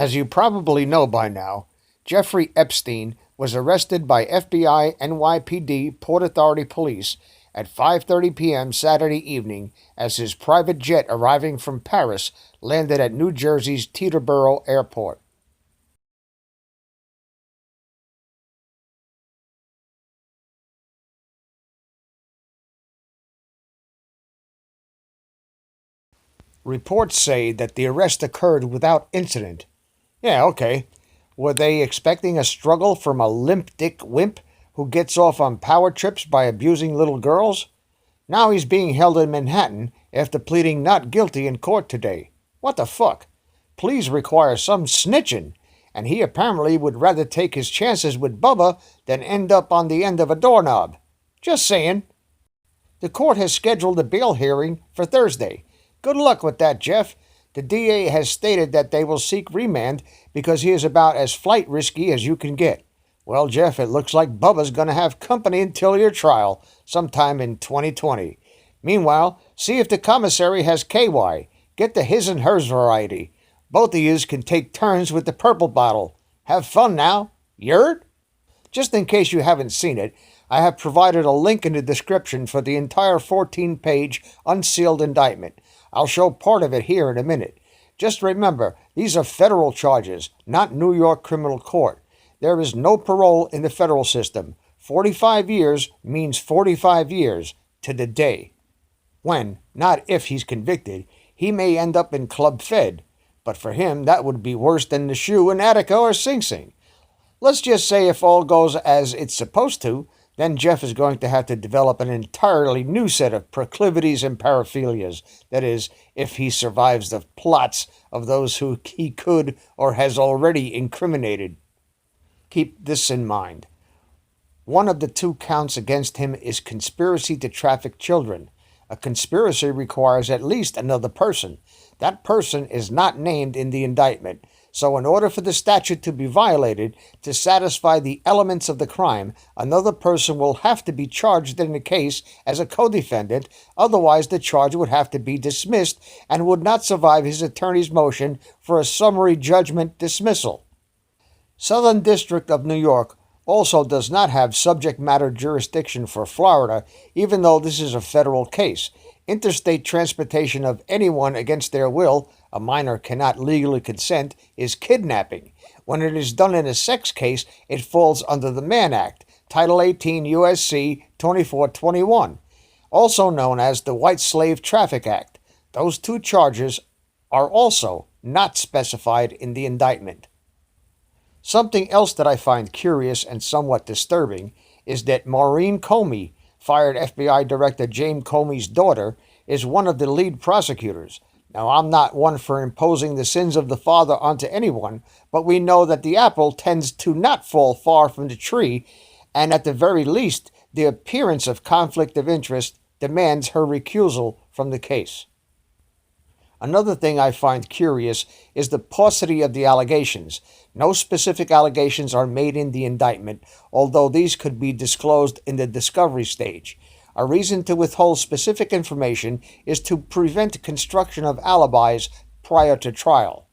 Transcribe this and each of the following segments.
As you probably know by now, Jeffrey Epstein was arrested by FBI NYPD Port Authority Police at 5:30 p.m. Saturday evening as his private jet arriving from Paris landed at New Jersey's Teterboro Airport. Reports say that the arrest occurred without incident. Yeah, okay. Were they expecting a struggle from a limp dick wimp who gets off on power trips by abusing little girls? Now he's being held in Manhattan after pleading not guilty in court today. What the fuck? Pleas require some snitching, and he apparently would rather take his chances with Bubba than end up on the end of a doorknob. Just saying. The court has scheduled a bail hearing for Thursday. Good luck with that, Jeff. The DA has stated that they will seek remand because he is about as flight risky as you can get. Well, Jeff, it looks like Bubba's going to have company until your trial, sometime in 2020. Meanwhile, see if the commissary has KY. Get the his and hers variety. Both of yous can take turns with the purple bottle. Have fun now. Yurt? Just in case you haven't seen it, I have provided a link in the description for the entire 14-page unsealed indictment. I'll show part of it here in a minute. Just remember, these are federal charges, not New York criminal court. There is no parole in the federal system. 45 years means 45 years to the day. When, not if he's convicted, he may end up in Club Fed. But for him, that would be worse than the shoe in Attica or Sing Sing. Let's just say if all goes as it's supposed to, then Jeff is going to have to develop an entirely new set of proclivities and paraphilias. That is, if he survives the plots of those who he could or has already incriminated. Keep this in mind. One of the two counts against him is conspiracy to traffic children. A conspiracy requires at least another person. That person is not named in the indictment. So in order for the statute to be violated, to satisfy the elements of the crime, another person will have to be charged in the case as a co-defendant, otherwise the charge would have to be dismissed and would not survive his attorney's motion for a summary judgment dismissal. Southern District of New York also does not have subject matter jurisdiction for Florida, even though this is a federal case. Interstate transportation of anyone against their will, a minor cannot legally consent, is kidnapping. When it is done in a sex case, it falls under the Mann Act, Title 18 U.S.C. 2421, also known as the White Slave Traffic Act. Those two charges are also not specified in the indictment. Something else that I find curious and somewhat disturbing is that Maureen Comey, fired FBI Director James Comey's daughter, is one of the lead prosecutors. Now, I'm not one for imposing the sins of the father onto anyone, but we know that the apple tends to not fall far from the tree, and at the very least, the appearance of conflict of interest demands her recusal from the case. Another thing I find curious is the paucity of the allegations. No specific allegations are made in the indictment, although these could be disclosed in the discovery stage. A reason to withhold specific information is to prevent construction of alibis prior to trial.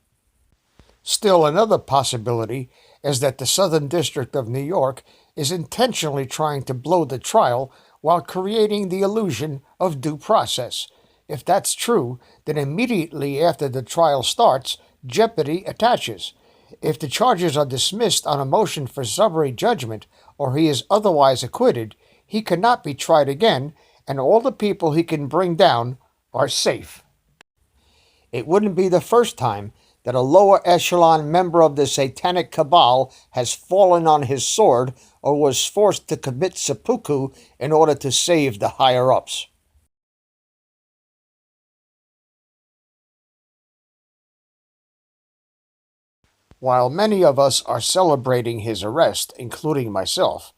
Still, another possibility is that the Southern District of New York is intentionally trying to blow the trial while creating the illusion of due process. If that's true, then immediately after the trial starts, jeopardy attaches. If the charges are dismissed on a motion for summary judgment or he is otherwise acquitted, he cannot be tried again, and all the people he can bring down are safe. It wouldn't be the first time that a lower echelon member of the satanic cabal has fallen on his sword or was forced to commit seppuku in order to save the higher-ups. While many of us are celebrating his arrest, including myself,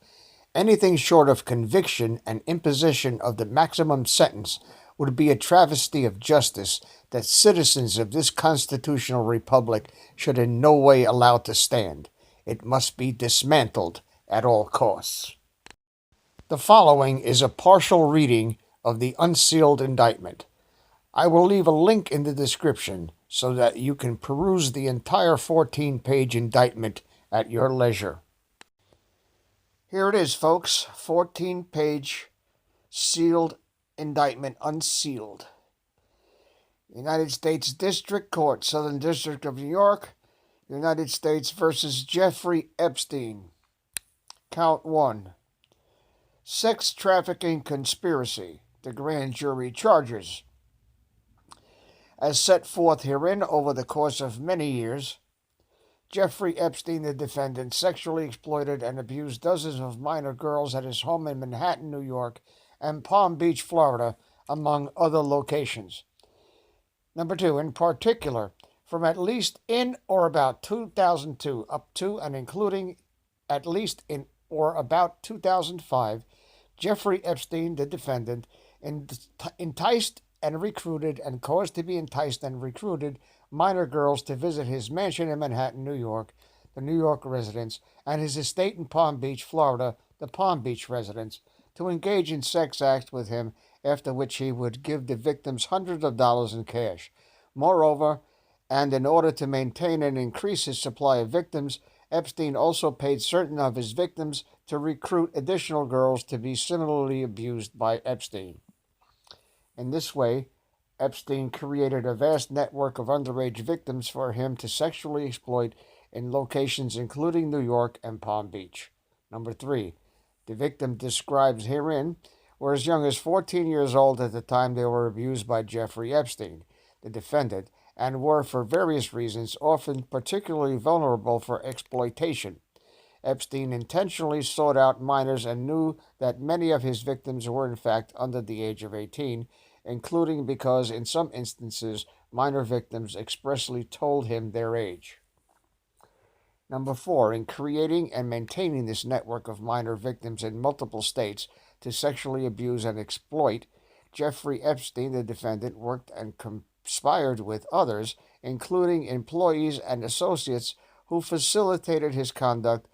anything short of conviction and imposition of the maximum sentence would be a travesty of justice that citizens of this constitutional republic should in no way allow to stand. It must be dismantled at all costs. The following is a partial reading of the unsealed indictment. I will leave a link in the description so that you can peruse the entire 14-page indictment at your leisure. Here it is, folks. 14-page sealed indictment, unsealed. United States District Court, Southern District of New York, United States versus Jeffrey Epstein. Count 1. Sex trafficking conspiracy. The grand jury charges. As set forth herein, over the course of many years, Jeffrey Epstein, the defendant, sexually exploited and abused dozens of minor girls at his home in Manhattan, New York, and Palm Beach, Florida, among other locations. Number 2, in particular, from at least in or about 2002 up to and including at least in or about 2005, Jeffrey Epstein, the defendant, enticed and recruited and caused to be enticed and recruited minor girls to visit his mansion in Manhattan, New York, the New York residence, and his estate in Palm Beach, Florida, the Palm Beach residence, to engage in sex acts with him, after which he would give the victims hundreds of dollars in cash. Moreover, and in order to maintain and increase his supply of victims, Epstein also paid certain of his victims to recruit additional girls to be similarly abused by Epstein. In this way, Epstein created a vast network of underage victims for him to sexually exploit in locations including New York and Palm Beach. Number 3. The victim described herein were as young as 14 years old at the time they were abused by Jeffrey Epstein, the defendant, and were, for various reasons, often particularly vulnerable for exploitation. Epstein intentionally sought out minors and knew that many of his victims were in fact under the age of 18, including because in some instances minor victims expressly told him their age. Number 4, in creating and maintaining this network of minor victims in multiple states to sexually abuse and exploit, Jeffrey Epstein, the defendant, worked and conspired with others, including employees and associates, who facilitated his conduct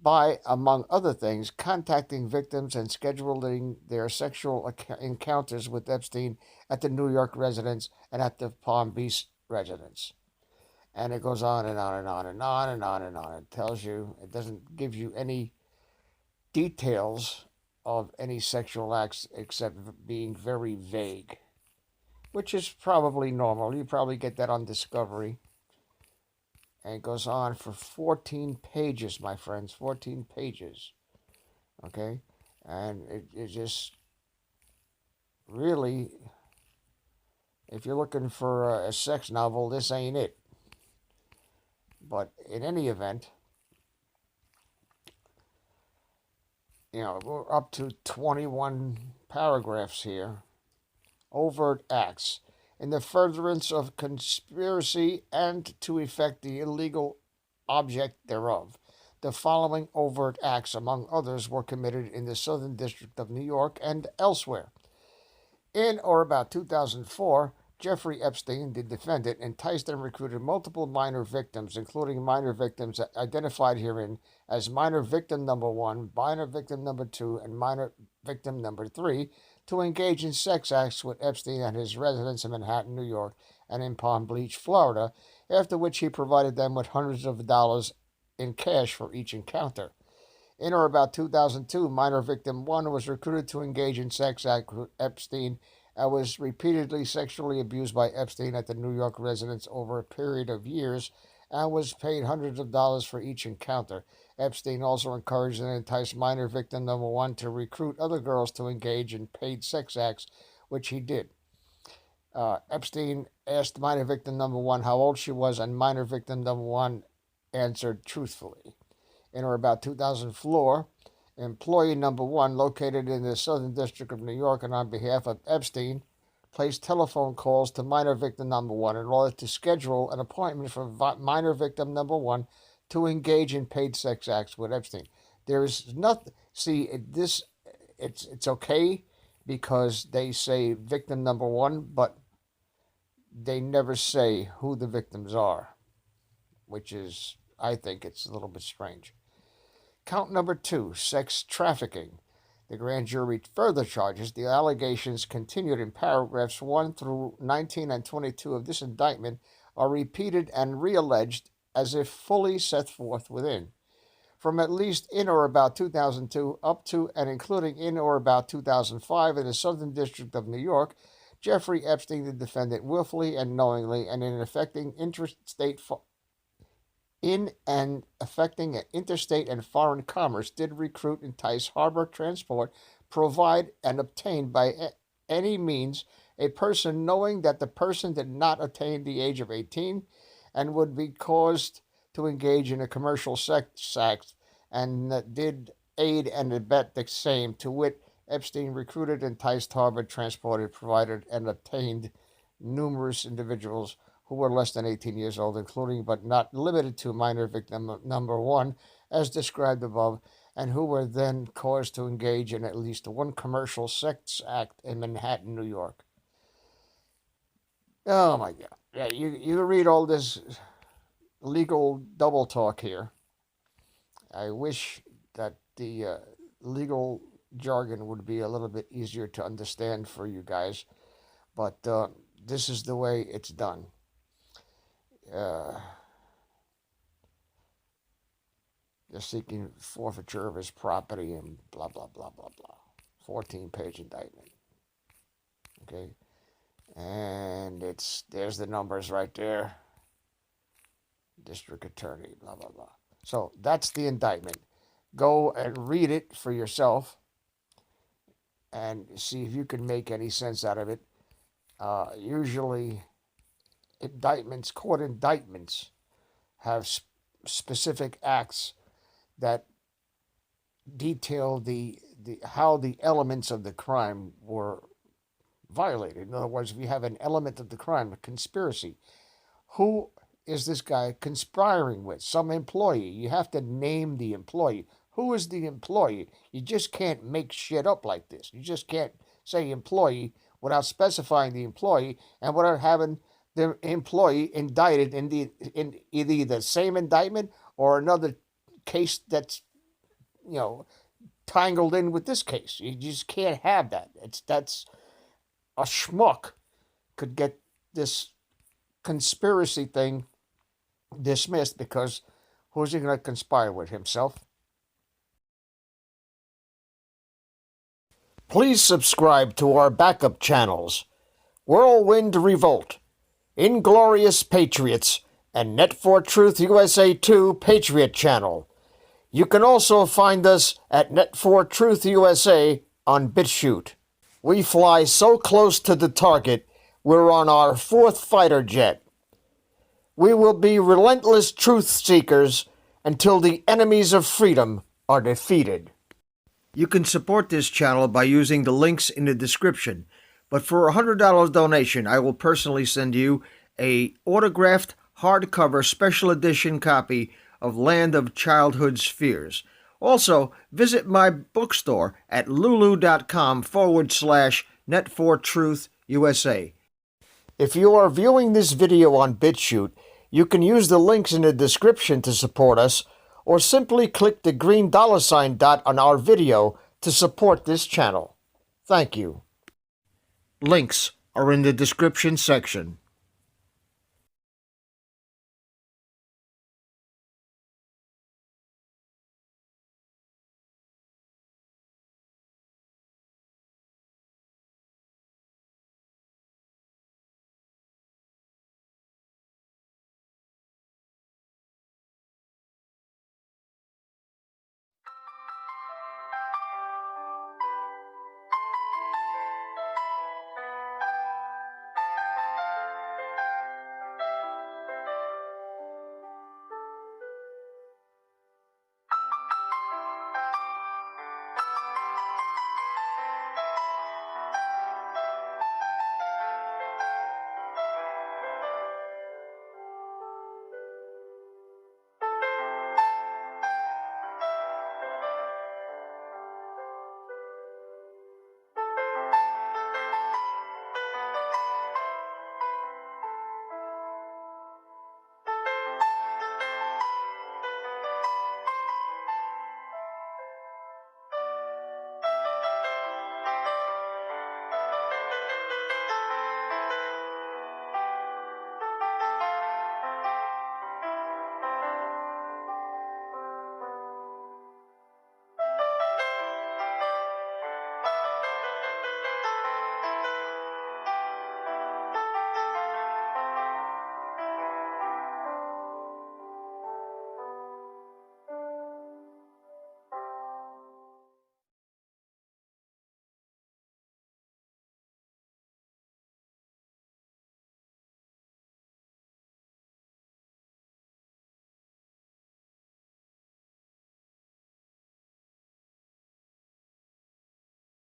by, among other things, contacting victims and scheduling their sexual encounters with Epstein at the New York residence and at the Palm Beach residence. And it goes on and on and on and on and on and on. It tells you, it doesn't give you any details of any sexual acts except being very vague, which is probably normal. You probably get that on Discovery. And it goes on for 14 pages, my friends, 14 pages. Okay? And it just really, if you're looking for a sex novel, this ain't it. But in any event, we're up to 21 paragraphs here. Overt acts. In the furtherance of conspiracy and to effect the illegal object thereof, the following overt acts, among others, were committed in the Southern District of New York and elsewhere. In or about 2004, Jeffrey Epstein, the defendant, enticed and recruited multiple minor victims, including minor victims identified herein as minor victim number 1, minor victim number 2, and minor victim number 3, to engage in sex acts with Epstein at his residence in Manhattan, New York, and in Palm Beach, Florida, after which he provided them with hundreds of dollars in cash for each encounter. In or about 2002, minor victim 1 was recruited to engage in sex acts with Epstein and was repeatedly sexually abused by Epstein at the New York residence over a period of years and was paid hundreds of dollars for each encounter. Epstein also encouraged and enticed minor victim number 1 to recruit other girls to engage in paid sex acts, which he did. Epstein asked minor victim number 1 how old she was, and minor victim number 1 answered truthfully. In or about 2004, employee number 1, located in the Southern District of New York and on behalf of Epstein, placed telephone calls to minor victim number 1 in order to schedule an appointment for minor victim number 1 to engage in paid sex acts with Epstein. There is nothing. See, it's okay because they say victim number 1, but they never say who the victims are, which is, I think, it's a little bit strange. Count number 2, sex trafficking. The grand jury further charges the allegations continued in paragraphs 1 through 19 and 22 of this indictment are repeated and re-alleged as if fully set forth within. From at least in or about 2002 up to and including in or about 2005 in the Southern District of New York, Jeffrey Epstein, the defendant, willfully and knowingly and in affecting interstate and foreign commerce, did recruit, entice, harbor, transport, provide, and obtain by any means a person knowing that the person did not attain the age of 18 and would be caused to engage in a commercial sex act, and did aid and abet the same, to wit, Epstein recruited, enticed, harbored, transported, provided, and obtained numerous individuals who were less than 18 years old, including but not limited to minor victim number one, as described above, and who were then caused to engage in at least one commercial sex act in Manhattan, New York. Oh my God. Yeah, you read all this legal double talk here. I wish that the legal jargon would be a little bit easier to understand for you guys, but this is the way it's done. They're seeking forfeiture of his property and blah, blah, blah, blah, blah. 14-page indictment. Okay? And there's the numbers right there. District attorney, blah, blah, blah. So that's the indictment. Go and read it for yourself and see if you can make any sense out of it. Usually court indictments have specific acts that detail how the elements of the crime were violated. In other words, if you have an element of the crime, a conspiracy, who is this guy conspiring with? Some employee. You have to name the employee. Who is the employee? You just can't make shit up like this. You just can't say employee without specifying the employee and without having the employee indicted in either the same indictment or another case that's, tangled in with this case. You just can't have that. That's a schmuck could get this conspiracy thing dismissed because who's he going to conspire with? Himself? Please subscribe to our backup channels, Whirlwind, Revolt, Inglorious Patriots, and Net4Truth USA 2 Patriot channel. You can also find us at Net4Truth USA on BitChute. We fly so close to the target, we're on our 4th fighter jet. We will be relentless truth seekers until the enemies of freedom are defeated. You can support this channel by using the links in the description, but for a $100 donation, I will personally send you a autographed hardcover special edition copy of Land of Childhood's Fears. Also, visit my bookstore at lulu.com/Net4Truth USA. If you are viewing this video on BitChute, you can use the links in the description to support us, or simply click the green $ dot on our video to support this channel. Thank you. Links are in the description section.